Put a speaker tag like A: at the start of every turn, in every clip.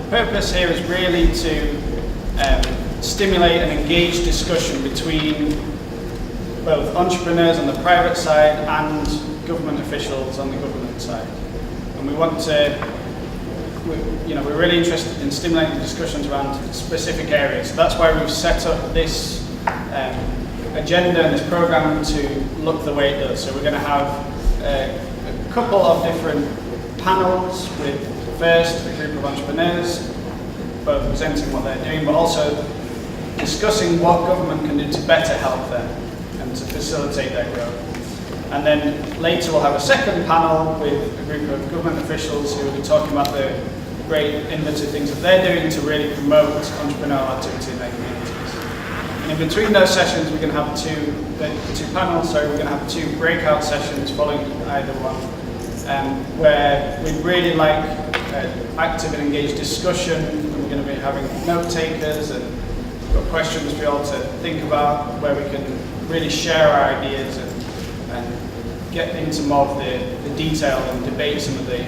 A: purpose here is really to stimulate and engage discussion between both entrepreneurs on the private side and government officials on the government side. And we want to, we're really interested in stimulating discussions around specific areas. So that's why we've set up this agenda and this program to look the way it does. So we're going to have a couple of different panels with first a group of entrepreneurs, both presenting what they're doing, but also discussing what government can do to better help them and to facilitate their growth. And then later we'll have a second panel with a group of government officials who will be talking about the great innovative things that they're doing to really promote entrepreneurial activity in their communities. And in between those sessions we're going to have two panels, we're going to have two breakout sessions following either one, where we'd really like active and engaged discussion, and we're going to be having note takers and we've got questions for you all to think about, where we can really share our ideas and get into more of the detail and debate some of the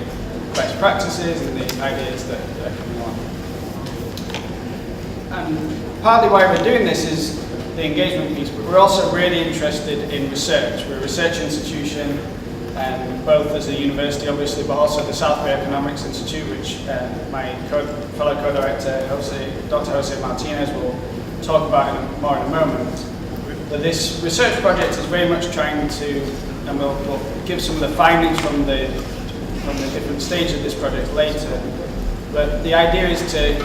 A: best practices and the ideas that are coming on. And partly why we're doing this is the engagement piece, but we're also really interested in research. We're a research institution, both as a university obviously, but also the South Bay Economics Institute, which my fellow co-director Dr. Jose Martinez will talk about more in a moment. But this research project is very much trying to, and we'll give some of the findings from the different stages of this project later, but the idea is to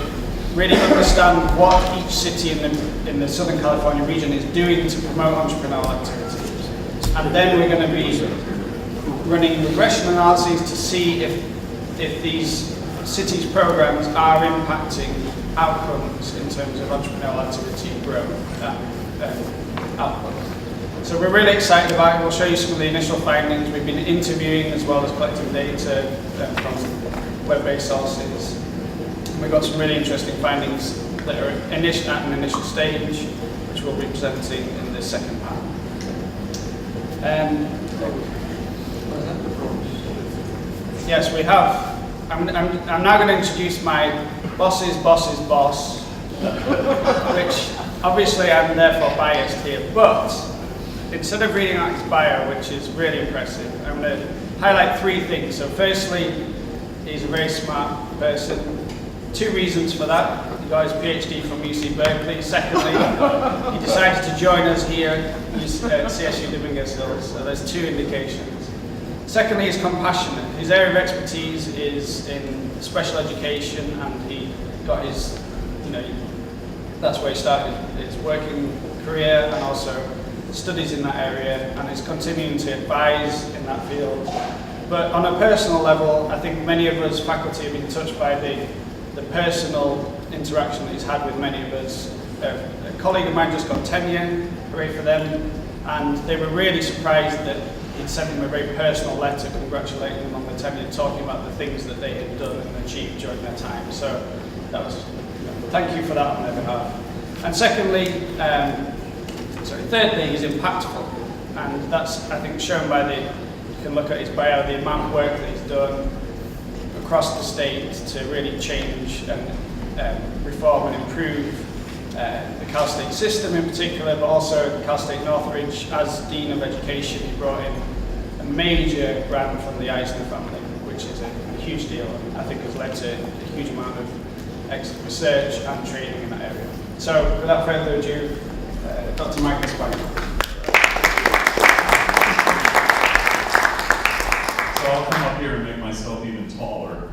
A: really understand what each city in the Southern California region is doing to promote entrepreneurial activities. And then we're going to be running regression analyses to see if these cities' programs are impacting outcomes in terms of entrepreneurial activity growth and output. So we're really excited about it. We'll show you some of the initial findings. We've been interviewing as well as collecting data from web-based sources. And we've got some really interesting findings that are at an initial stage, which we'll be presenting in the second panel. Yes, we have. I'm now going to introduce my boss's boss's boss, which obviously I'm therefore biased here, but instead of reading out his bio, which is really impressive, I'm going to highlight three things. So firstly, he's a very smart person. Two reasons for that. He got his PhD from UC Berkeley. Secondly, he decided to join us here at CSU Dominguez Hills. So there's two indications. Secondly, he's compassionate. His area of expertise is in special education, and he got his, that's where he started his working career and also studies in that area, and is continuing to advise in that field. But on a personal level, I think many of us faculty have been touched by the personal interaction that he's had with many of us. A colleague of mine just got tenure, hooray for them, and they were really surprised that he'd sent them a very personal letter congratulating them on the tenure, talking about the things that they had done and achieved during their time. So that was, thank you for that on their behalf. And secondly, thirdly, he's impactful, and that's, I think, shown by you can look at his bio, the amount of work that he's done across the state to really change and reform and improve the Cal State system in particular, but also Cal State Northridge. As Dean of Education, he brought in a major grant from the Eisner family, which is a huge deal, and I think has led to a huge amount of excellent research and training in that area. So without further ado, Dr. Michael Spagna.
B: So I'll come up here and make myself even taller.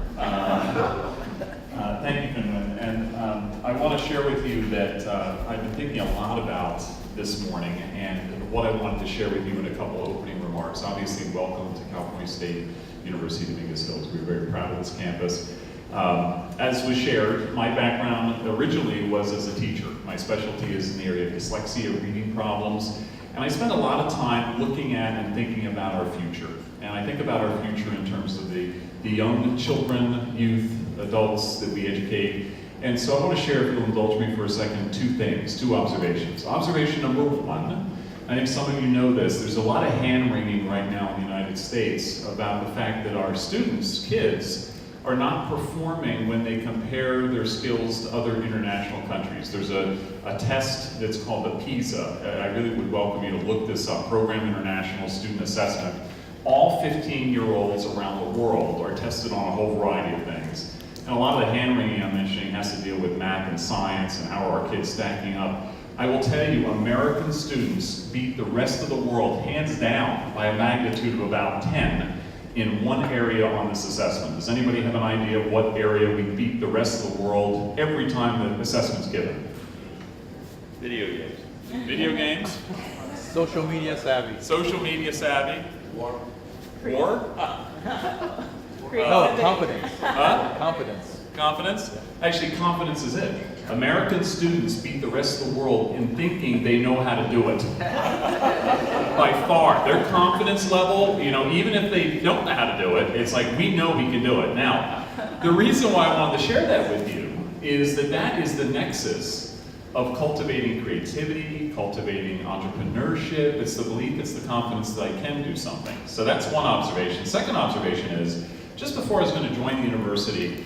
B: Thank you, Fynnwin. And I want to share with you that I've been thinking a lot about this morning and what I wanted to share with you in a couple opening remarks. Obviously, welcome to California State University Dominguez Hills. We're very proud of this campus. As was shared, my background originally was as a teacher. My specialty is in the area of dyslexia, reading problems, and I spend a lot of time looking at and thinking about our future. And I think about our future in terms of the young children, youth, adults that we educate. And so I want to share, if you'll indulge me for a second, two observations. Observation number one, I think some of you know this, there's a lot of hand-wringing right now in the United States about the fact that our students, kids, are not performing when they compare their skills to other international countries. There's a test that's called the PISA. I really would welcome you to look this up, Program International Student Assessment. All 15-year-olds around the world are tested on a whole variety of things. And a lot of the hand-wringing I'm mentioning has to deal with math and science and how are our kids stacking up. I will tell you, American students beat the rest of the world hands down by a magnitude of about 10 in one area on this assessment. Does anybody have an idea of what area we beat the rest of the world every time the assessment's given?
C: Video games.
B: Video games?
D: Social media savvy.
B: Social media savvy? War?
D: No, confidence.
B: Huh?
D: Confidence.
B: Confidence? Actually, confidence is it. American students beat the rest of the world in thinking they know how to do it. By far. Their confidence level, even if they don't know how to do it, it's like, we know we can do it. Now, the reason why I wanted to share that with you is that is the nexus of cultivating creativity, cultivating entrepreneurship. It's the belief, it's the confidence that I can do something. So that's one observation. Second observation is, just before I was going to join the university,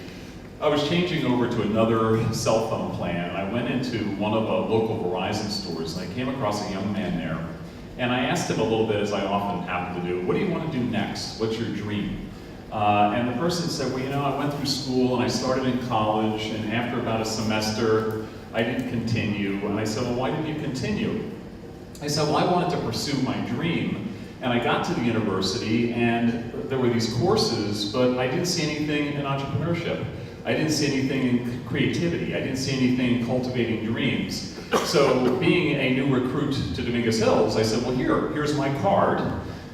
B: I was changing over to another cell phone plan. I went into one of the local Verizon stores and I came across a young man there. And I asked him a little bit, as I often happen to do, what do you want to do next? What's your dream? And the person said, well, I went through school and I started in college, and after about a semester, I didn't continue. And I said, well, why didn't you continue? I said, well, I wanted to pursue my dream. And I got to the university and there were these courses, but I didn't see anything in entrepreneurship. I didn't see anything in creativity. I didn't see anything in cultivating dreams. So being a new recruit to Dominguez Hills, I said, well, here's my card,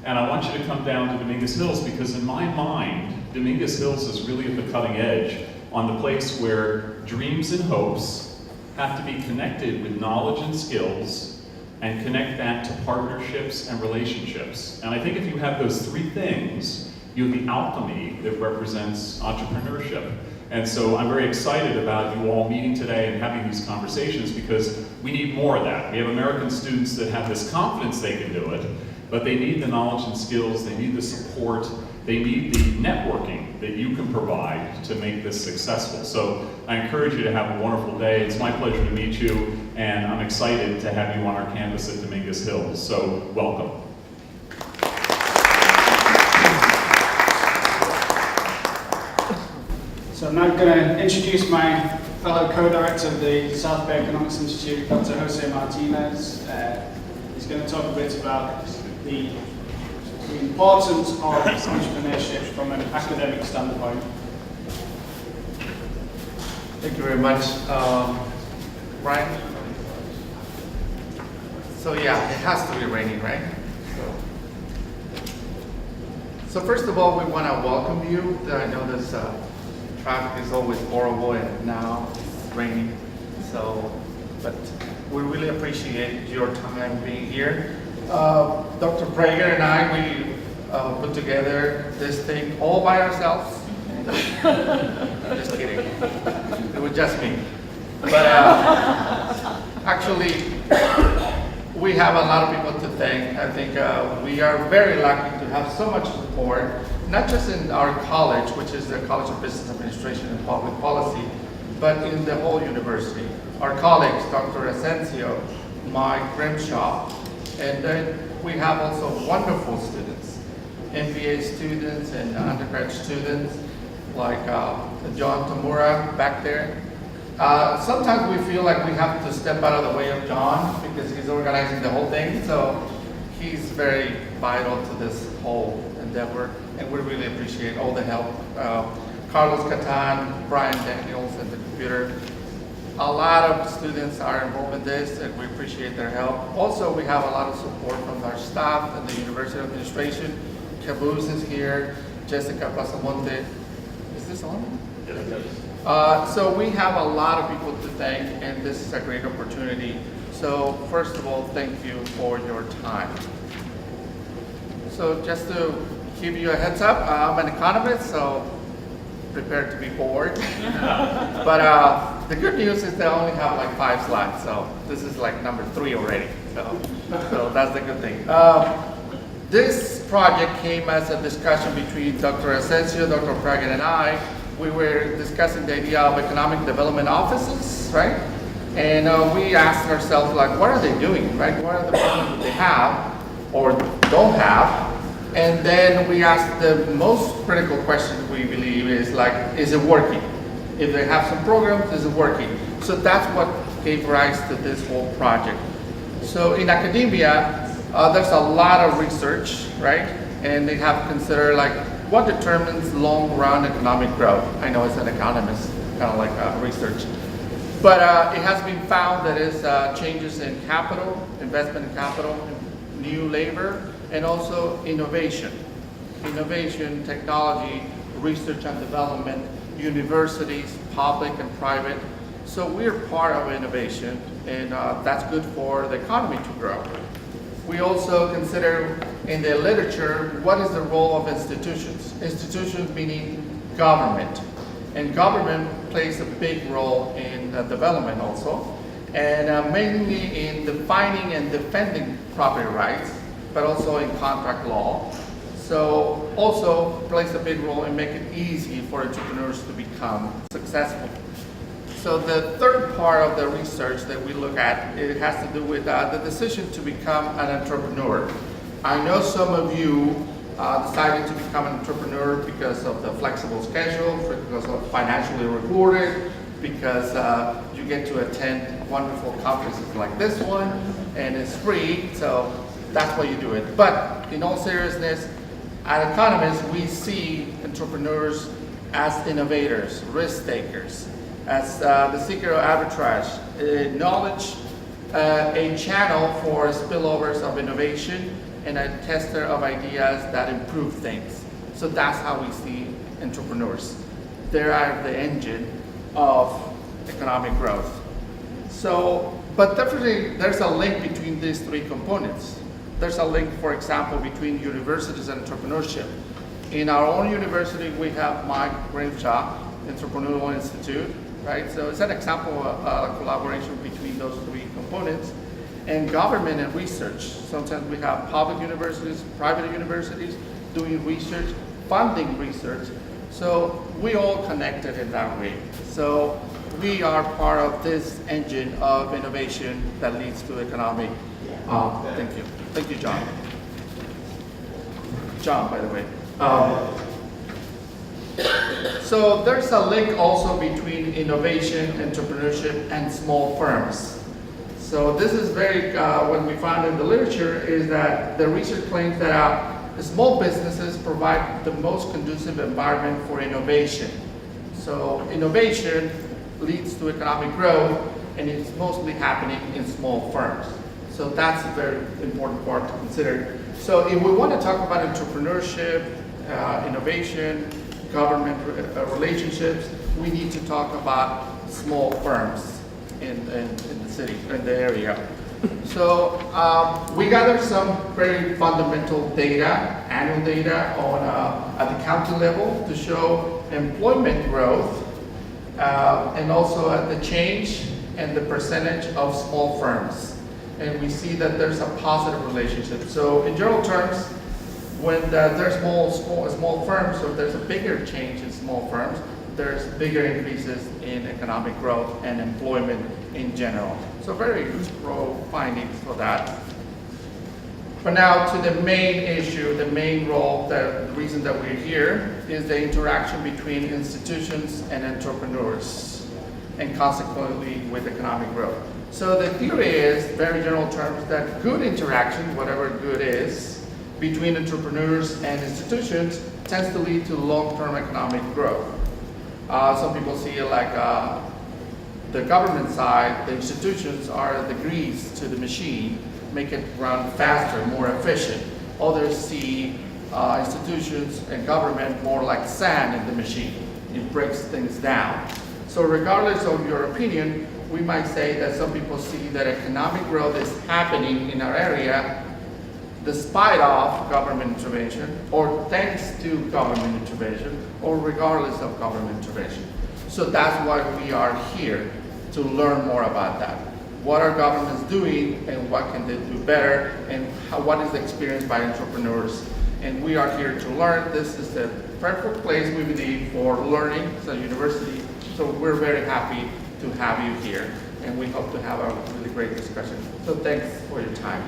B: and I want you to come down to Dominguez Hills, because in my mind, Dominguez Hills is really at the cutting edge on the place where dreams and hopes have to be connected with knowledge and skills, and connect that to partnerships and relationships. And I think if you have those three things, you have the alchemy that represents entrepreneurship. And so I'm very excited about you all meeting today and having these conversations, because we need more of that. We have American students that have this confidence they can do it, but they need the knowledge and skills, they need the support, they need the networking that you can provide to make this successful. So I encourage you to have a wonderful day. It's my pleasure to meet you, and I'm excited to have you on our campus at Dominguez Hills. So welcome.
A: So I'm now going to introduce my fellow co-director of the South Bay Economics Institute, Dr. Jose Martinez. He's going to talk a bit about the importance of entrepreneurship from an academic standpoint.
E: Thank you very much, Brian. So yeah, it has to be raining, right? So first of all, we want to welcome you. I know this traffic is always horrible, and now it's raining. But we really appreciate your time being here. Dr. Prager and I, we put together this thing all by ourselves. Just kidding. It was just me. But actually, we have a lot of people to thank. I think we are very lucky to have so much support, not just in our college, which is the College of Business Administration and Public Policy, but in the whole university. Our colleagues, Dr. Asensio, Mike Grimshaw, and then we have also wonderful students, MBA students and undergrad students, like John Tamura back there. Sometimes we feel like we have to step out of the way of John because he's organizing the whole thing, so he's very vital to this whole endeavor, and we really appreciate all the help. Carlos Catan, Brian Daniels, and the computer. A lot of students are involved in this, and we appreciate their help. Also, we have a lot of support from our staff and the University Administration. Caboose is here, Jessica Pasamonte. Is this on? Yes. So we have a lot of people to thank, and this is a great opportunity. So first of all, thank you for your time. So just to give you a heads up, I'm an economist, so prepare to be bored. But the good news is they only have like 5 slides, so this is like number 3 already. So that's the good thing. This project came as a discussion between Dr. Asensio, Dr. Prager, and I we were discussing the idea of economic development offices, right? And we asked ourselves, like, what are they doing, right? What are the problems that they have or don't have? And then we asked the most critical question we believe is like, is it working? If they have some programs, is it working? So that's what gave rise to this whole project. So in academia, there's a lot of research, right? And they have considered like, what determines long-run economic growth? I know it's an economist, kind of like research. But it has been found that it's changes in capital, investment in capital, new labor, and also innovation. Innovation, technology, research and development, universities, public and private. So we're part of innovation, and that's good for the economy to grow. We also consider in the literature, what is the role of institutions? Institutions meaning government. And government plays a big role in development also, and mainly in defining and defending property rights, but also in contract law. So also plays a big role in making it easy for entrepreneurs to become successful. So the third part of the research that we look at, it has to do with the decision to become an entrepreneur. I know some of you decided to become an entrepreneur because of the flexible schedule, because of financially rewarded, because you get to attend wonderful conferences like this one, and it's free, so that's why you do it. But in all seriousness, at Economist, we see entrepreneurs as innovators, risk takers, as the seeker of arbitrage, knowledge, a channel for spillovers of innovation, and a tester of ideas that improve things. So that's how we see entrepreneurs. They are the engine of economic growth. So, but definitely there's a link between these three components. There's a link, for example, between universities and entrepreneurship. In our own university, we have Mike Graveshaw Entrepreneurial Institute, right? So it's an example of a collaboration between those three components. And government and research. Sometimes we have public universities, private universities doing research, funding research. So we all connected in that way. So we are part of this engine of innovation that leads to economic. Thank you. Thank you, John. John, by the way. So there's a link also between innovation, entrepreneurship, and small firms. So this is very, what we found in the literature is that the research claims that small businesses provide the most conducive environment for innovation. So innovation leads to economic growth, and it's mostly happening in small firms. So that's a very important part to consider. So if we want to talk about entrepreneurship, innovation, government relationships, we need to talk about small firms in the city, in the area. So we gathered some very fundamental data, annual data on at the county level to show employment growth and also at the change and the percentage of small firms. And we see that there's a positive relationship. So in general terms, when there's small firms, or there's a bigger change in small firms, there's bigger increases in economic growth and employment in general. So very useful findings for that. But now to the main issue, the main role, the reason that we're here is the interaction between institutions and entrepreneurs, and consequently with economic growth. So the theory is, very general terms, that good interaction, whatever good is, between entrepreneurs and institutions tends to lead to long-term economic growth. Some people see it like the government side, the institutions are the grease to the machine, make it run faster, more efficient. Others see institutions and government more like sand in the machine. It breaks things down. So regardless of your opinion, we might say that some people see that economic growth is happening in our area despite of government intervention, or thanks to government intervention, or regardless of government intervention. So that's why we are here, to learn more about that. What are governments doing, and what can they do better, and what is the experience by entrepreneurs? And we are here to learn. This is the perfect place, we believe, for learning as a university. So we're very happy to have you here, and we hope to have a really great discussion. So thanks for your time.